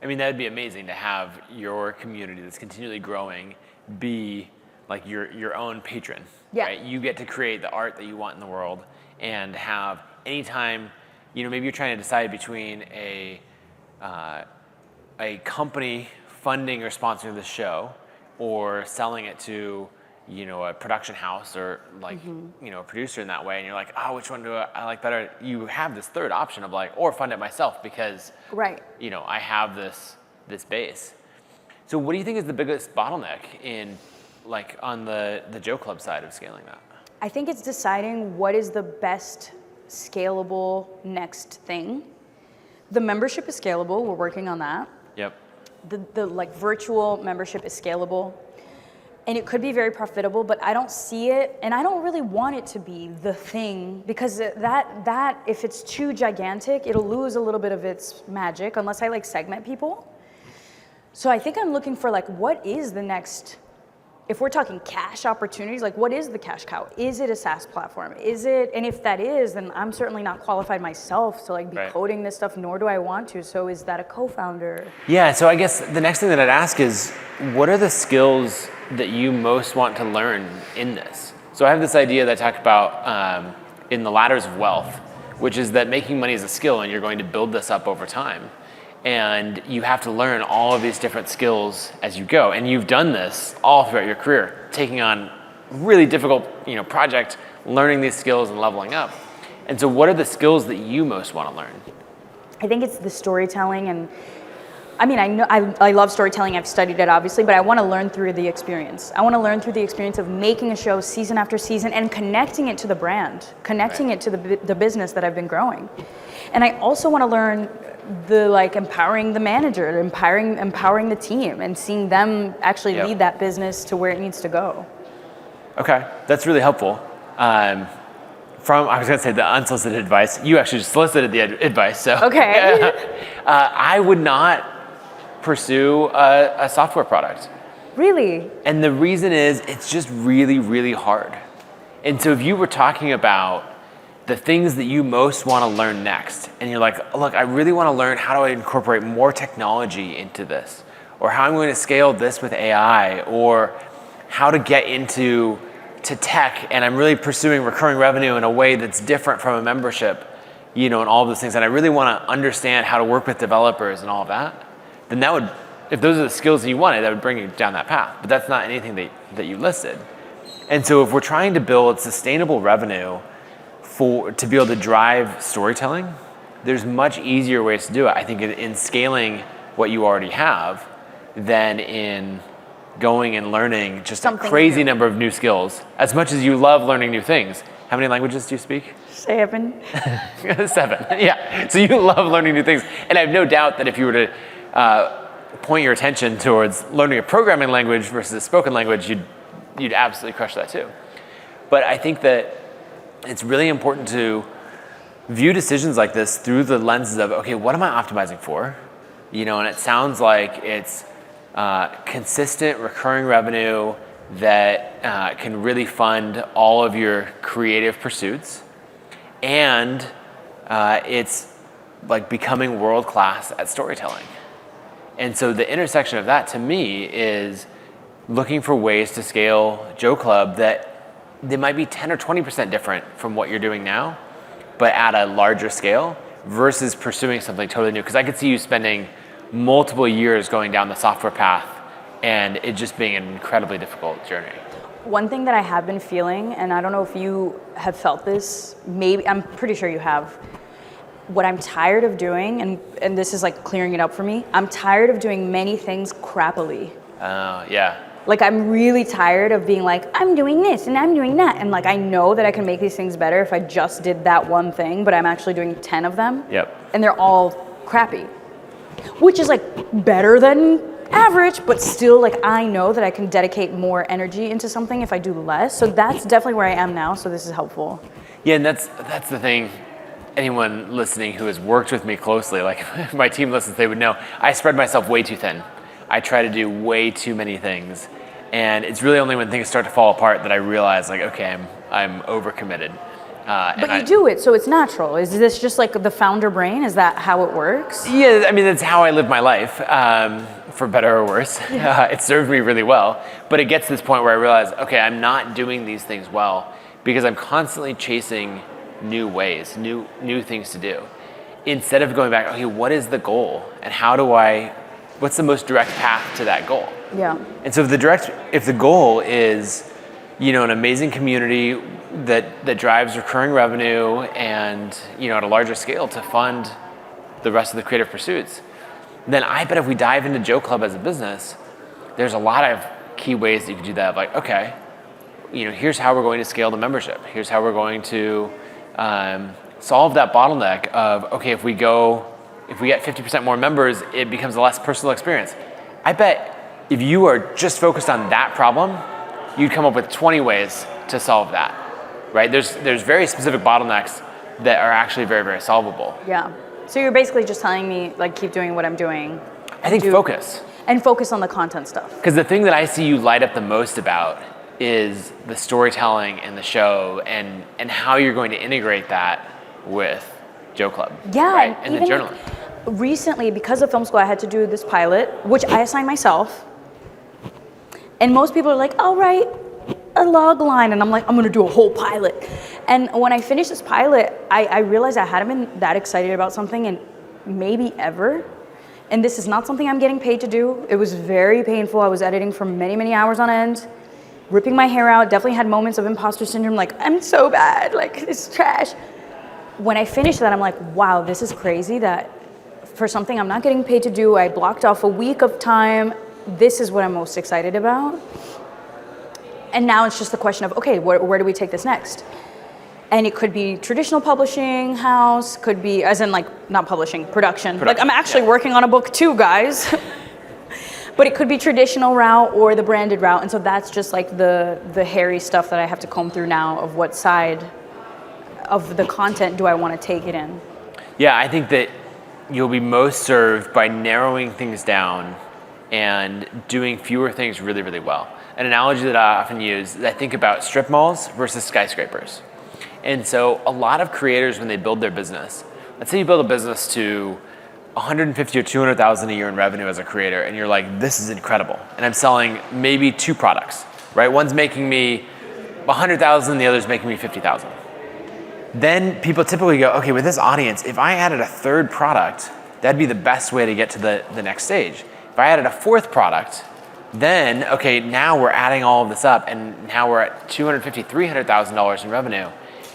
I mean, that would be amazing to have your community that's continually growing be like your own patron. Yeah. Right? You get to create the art that you want in the world and have anytime, maybe you're trying to decide between a company funding or sponsoring the show or selling it to a production house or like, a producer in that way. And you're like, oh, which one do I like better? You have this third option of like, or fund it myself because, I have this base. So what do you think is the biggest bottleneck in like on the Joe Club side of scaling that? I think it's deciding what is the best scalable next thing. The membership is scalable. We're working on that. Yep. The like virtual membership is scalable. And it could be very profitable, but I don't see it, and I don't really want it to be the thing, because that if it's too gigantic, it'll lose a little bit of its magic unless I like segment people. So I think I'm looking for like, what is the next, if we're talking cash opportunities, like what is the cash cow? Is it a SaaS platform? Is it, and if that is, then I'm certainly not qualified myself to like be coding this stuff, nor do I want to. So is that a co-founder? Yeah, so I guess the next thing that I'd ask is, what are the skills that you most want to learn in this? So I have this idea that I talk about in the ladders of wealth, which is that making money is a skill and you're going to build this up over time. And you have to learn all of these different skills as you go. And you've done this all throughout your career, taking on really difficult project, learning these skills and leveling up. And so what are the skills that you most want to learn? I think it's the storytelling, and I mean, I love storytelling. I've studied it, obviously, but I want to learn through the experience. I want to learn through the experience of making a show season after season and connecting it to the brand, connecting it to the business that I've been growing. And I also want to learn the like empowering the manager, empowering the team, and seeing them actually lead that business to where it needs to go. Okay, that's really helpful. I was gonna say the unsolicited advice. You actually just solicited the advice, so. Okay. I would not pursue a software product. Really? And the reason is it's just really, really hard. And so if you were talking about the things that you most want to learn next, and you're like, look, I really want to learn how do I incorporate more technology into this, or how I'm going to scale this with AI, or how to get into tech, and I'm really pursuing recurring revenue in a way that's different from a membership, and all of those things, and I really want to understand how to work with developers and all of that, then that would, if those are the skills that you wanted, that would bring you down that path. But that's not anything that you listed. And so if we're trying to build sustainable revenue to be able to drive storytelling, there's much easier ways to do it, I think, in scaling what you already have than in going and learning just something a crazy number of new skills. As much as you love learning new things, how many languages do you speak? 7. 7, yeah. So you love learning new things. And I have no doubt that if you were to point your attention towards learning a programming language versus a spoken language, you'd absolutely crush that too. But I think that it's really important to view decisions like this through the lenses of, okay, what am I optimizing for? And it sounds like it's consistent recurring revenue that can really fund all of your creative pursuits. And it's like becoming world-class at storytelling. And so the intersection of that to me is looking for ways to scale Jo Club that they might be 10 or 20% different from what you're doing now, but at a larger scale versus pursuing something totally new. Because I could see you spending multiple years going down the software path and it just being an incredibly difficult journey. One thing that I have been feeling, and I don't know if you have felt this, maybe, I'm pretty sure you have, what I'm tired of doing, and this is like clearing it up for me, I'm tired of doing many things crappily. Yeah. Like I'm really tired of being like, I'm doing this and I'm doing that. And like I know that I can make these things better if I just did that one thing, but I'm actually doing 10 of them. Yep. And they're all crappy. Which is like better than average, but still like I know that I can dedicate more energy into something if I do less. So that's definitely where I am now, so this is helpful. Yeah, and that's the thing. Anyone listening who has worked with me closely, like if my team listens, they would know I spread myself way too thin. I try to do way too many things. And it's really only when things start to fall apart that I realize like, okay, I'm overcommitted. But you do it, so it's natural. Is this just like the founder brain? Is that how it works? Yeah, I mean, that's how I live my life, for better or worse. Yeah. It served me really well. But it gets to this point where I realize, okay, I'm not doing these things well because I'm constantly chasing new ways, new things to do. Instead of going back, okay, what is the goal? And what's the most direct path to that goal? Yeah. And so if the goal is, an amazing community that drives recurring revenue and, at a larger scale to fund the rest of the creative pursuits, then I bet if we dive into Jo Club as a business, there's a lot of key ways that you could do that. Like, okay, here's how we're going to scale the membership. Here's how we're going to solve that bottleneck of, okay, if we get 50% more members, it becomes a less personal experience. I bet if you are just focused on that problem, you'd come up with 20 ways to solve that, right? There's very specific bottlenecks that are actually very, very solvable. Yeah. So you're basically just telling me, like, keep doing what I'm doing. I think focus. And focus on the content stuff. Because the thing that I see you light up the most about is the storytelling and the show and how you're going to integrate that with Jo Club. Yeah. Right? And the journaling. Recently, because of film school, I had to do this pilot, which I assigned myself. And most people are like, I'll write a log line. And I'm like, I'm going to do a whole pilot. And when I finished this pilot, I realized I hadn't been that excited about something in maybe ever. And this is not something I'm getting paid to do. It was very painful. I was editing for many, many hours on end, ripping my hair out. Definitely had moments of imposter syndrome, like, I'm so bad, like, it's trash. When I finished that, I'm like, wow, this is crazy that for something I'm not getting paid to do, I blocked off a week of time. This is what I'm most excited about. And now it's just the question of, okay, where do we take this next? And it could be traditional publishing house, could be, as in like, not publishing, production. Like I'm actually working on a book too, guys. But it could be traditional route or the branded route. And so that's just like the hairy stuff that I have to comb through now of what side of the content do I want to take it in? Yeah, I think that you'll be most served by narrowing things down and doing fewer things really, really well. An analogy that I often use is I think about strip malls versus skyscrapers. And so a lot of creators, when they build their business, let's say you build a business to 150 or 200,000 a year in revenue as a creator, and you're like, this is incredible. And I'm selling maybe 2 products, right? One's making me 100,000, the other's making me 50,000. Then people typically go, okay, with this audience, if I added a 3rd product, that'd be the best way to get to the next stage. If I added a 4th product, then, okay, now we're adding all of this up, and now we're at $250,000, $300,000 in revenue,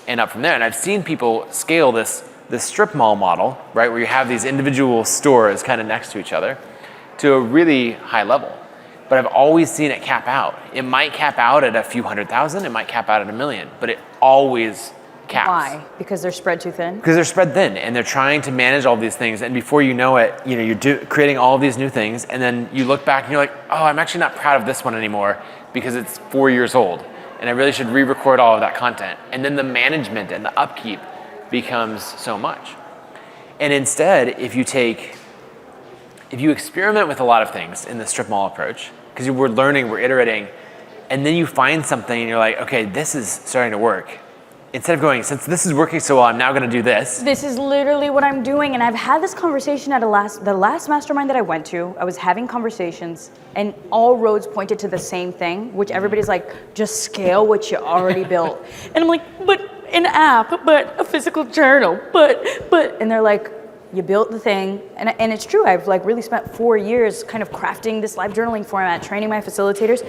and up from there. And I've seen people scale this strip mall model, right, where you have these individual stores kind of next to each other, to a really high level. But I've always seen it cap out. It might cap out at a few 100,000, it might cap out at $1 million, but it always caps. Why? Because they're spread too thin? Because they're spread thin, and they're trying to manage all these things, and before you know it, you're creating all of these new things, and then you look back and you're like, oh, I'm actually not proud of this one anymore because it's 4 years old, and I really should re-record all of that content. And then the management and the upkeep becomes so much. And instead, if you experiment with a lot of things in the strip mall approach, because we're learning, we're iterating, and then you find something and you're like, okay, this is starting to work. Instead of going, since this is working so well, I'm now going to do this. This is literally what I'm doing, and I've had this conversation at the last mastermind that I went to. I was having conversations, and all roads pointed to the same thing, which everybody's like, just scale what you already built. And I'm like, but an app, but a physical journal, but, and they're like, you built the thing, and it's true. I've like really spent 4 years kind of crafting this live journaling format, training my facilitators,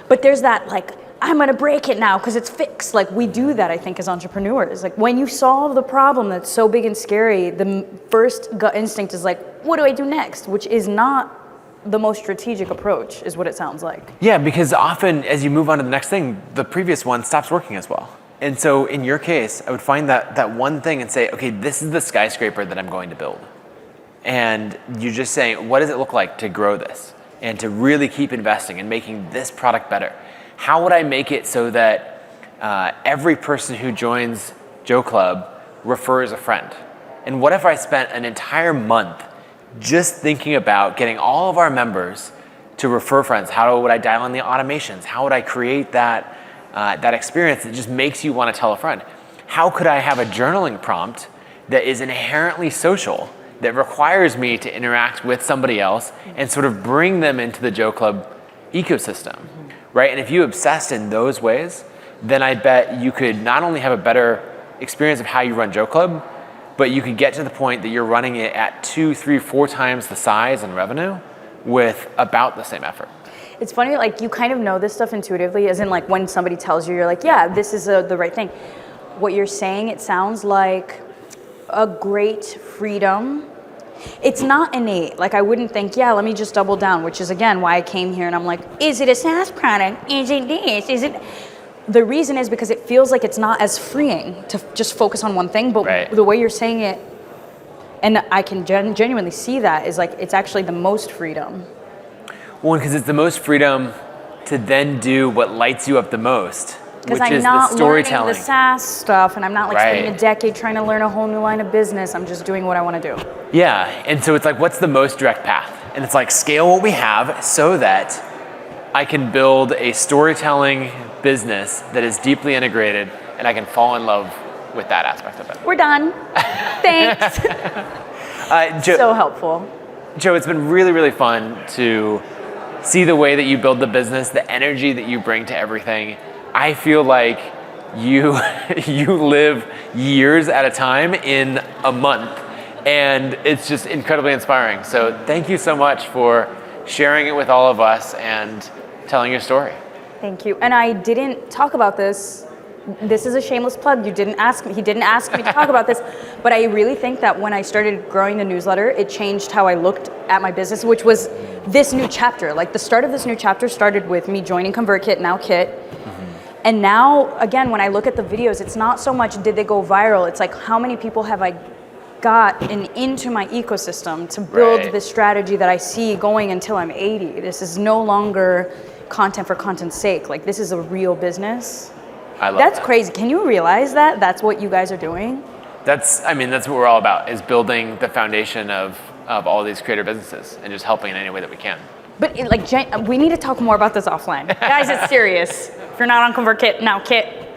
but there's that like, I'm gonna break it now because it's fixed. Like we do that, I think, as entrepreneurs. Like when you solve the problem that's so big and scary, the first gut instinct is like, what do I do next? Which is not the most strategic approach, is what it sounds like. Yeah, because often as you move on to the next thing, the previous one stops working as well. And so in your case, I would find that one thing and say, okay, this is the skyscraper that I'm going to build. And you're just saying, what does it look like to grow this? And to really keep investing and making this product better. How would I make it so that every person who joins Jo Club refers a friend? And what if I spent an entire month just thinking about getting all of our members to refer friends? How would I dial in the automations? How would I create that experience that just makes you want to tell a friend? How could I have a journaling prompt that is inherently social, that requires me to interact with somebody else and sort of bring them into the Jo Club ecosystem? Right? And if you obsessed in those ways, then I bet you could not only have a better experience of how you run Jo Club, but you could get to the point that you're running it at 2, 3, 4 times the size and revenue with about the same effort. It's funny, like you kind of know this stuff intuitively, as in like when somebody tells you, you're like, yeah, this is the right thing. What you're saying, it sounds like a great freedom. It's not innate. Like I wouldn't think, yeah, let me just double down, which is again why I came here and I'm like, is it a SaaS product? Is it this? Is it? The reason is because it feels like it's not as freeing to just focus on one thing, but right. The way you're saying it, and I can genuinely see that, is like it's actually the most freedom. One, because it's the most freedom to then do what lights you up the most, Because which I'm is not the storytelling. learning the SaaS stuff, and I'm not like Right. spending a decade trying to learn a whole new line of business. I'm just doing what I want to do. Yeah, and so it's like, what's the most direct path? And it's like, scale what we have so that I can build a storytelling business that is deeply integrated, and I can fall in love with that aspect of it. We're done. Thanks. Jo, So helpful. Jo, it's been really, really fun to see the way that you build the business, the energy that you bring to everything. I feel like you live years at a time in a month, and it's just incredibly inspiring. So thank you so much for sharing it with all of us and telling your story. Thank you. And I didn't talk about this. This is a shameless plug. He didn't ask me to talk about this, but I really think that when I started growing the newsletter, it changed how I looked at my business, which was this new chapter. Like the start of this new chapter started with me joining ConvertKit, now Kit. And now, again, when I look at the videos, it's not so much did they go viral, it's like how many people have I gotten into my ecosystem to build Right. this strategy that I see going until I'm 80. This is no longer content for content's sake. Like this is a real business. I love That's that. crazy. Can you realize that that's what you guys are doing? That's what we're all about, is building the foundation of all these creator businesses and just helping in any way that we can. But we need to talk more about this offline. Guys, it's serious. If you're not on ConvertKit, now Kit.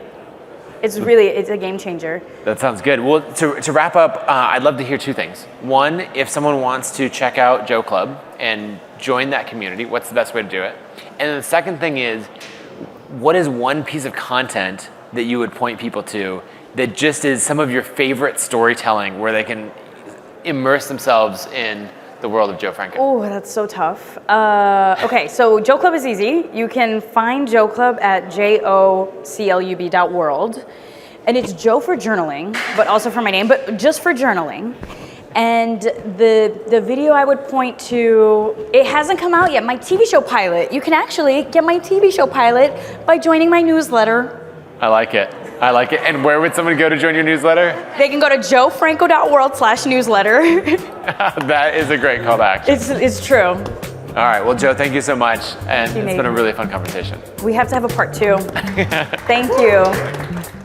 It's a game changer. That sounds good. Well, to wrap up, I'd love to hear two things. One, if someone wants to check out Jo Club and join that community, what's the best way to do it? And then the second thing is, what is one piece of content that you would point people to that just is some of your favorite storytelling where they can immerse themselves in the world of Jo Franco? Oh, that's so tough. Okay, so Jo Club is easy. You can find Jo Club at joclub.world. And it's Jo for journaling, but also for my name, but just for journaling. And the video I would point to, it hasn't come out yet, my TV show pilot. You can actually get my TV show pilot by joining my newsletter. I like it. And where would someone go to join your newsletter? They can go to jofranco.world/newsletter. That is a great call to action. It's true. All right, well, Jo, thank you so much. And it's been a really fun conversation. We have to have a part 2. Thank you.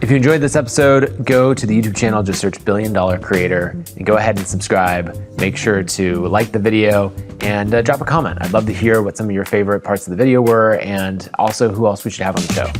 If you enjoyed this episode, go to the YouTube channel, just search $1 Billion Creator, and go ahead and subscribe. Make sure to like the video and drop a comment. I'd love to hear what some of your favorite parts of the video were, and also who else we should have on the show.